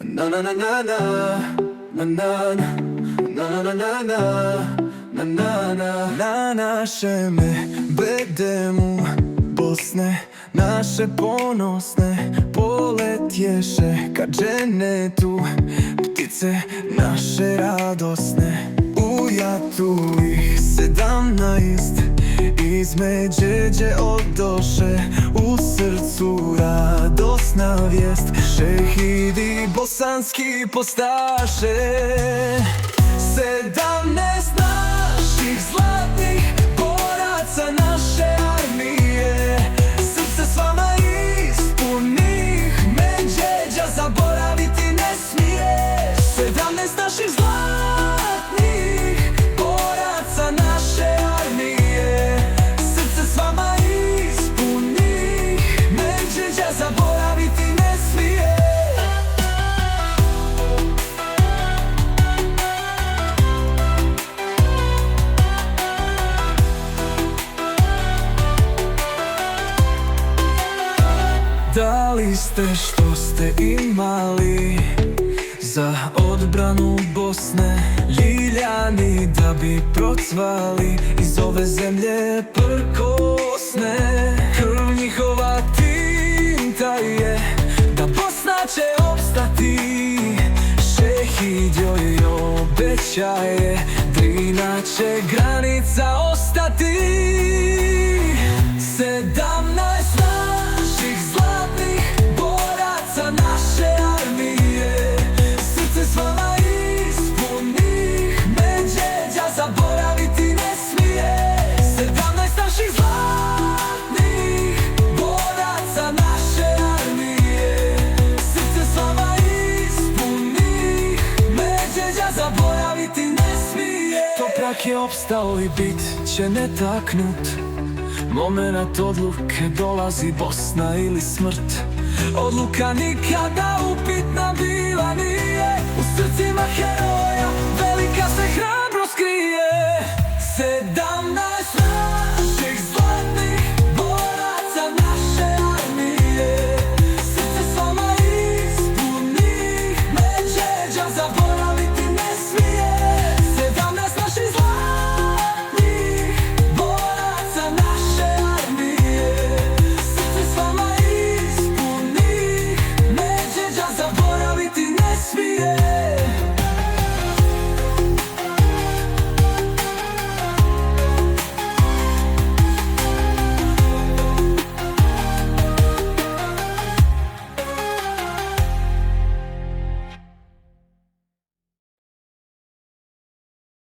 Na na na na na na na na na na na. Na našeme bedemu Bosne, naše ponosne poletješe ka dženetu, ptice naše radosne. Ujatu ih 17 iz Medžeđe odoše, u srcu radosna vijest, šehidi bosanski postaše. 17 naših zlatnih boraca naše armije, srce s vama ispunih, Medžeđa zaboraviti ne smije. 17 naših zlatnih boraca naše armije, srce s vama ispunih, Medžeđa zaboraviti ne smije. Dali ste što ste imali za odbranu Bosne, ljiljani da bi procvali iz ove zemlje prkosne. Krv njihova tinta je da Bosna će opstati, šehid joj obećaje, Drina će granica ostati. 17 naših zlatnih boraca naše armije, srce s vama ispunih, Medžeđa zaboraviti ne smije. 17 naših zlatnih boraca naše armije, srce s vama ispunih, Medžeđa zaboraviti ne smije. Toprak je opstao i bit će netaknut, momenat odluke dolazi, Bosna ili smrt. Odluka nikada u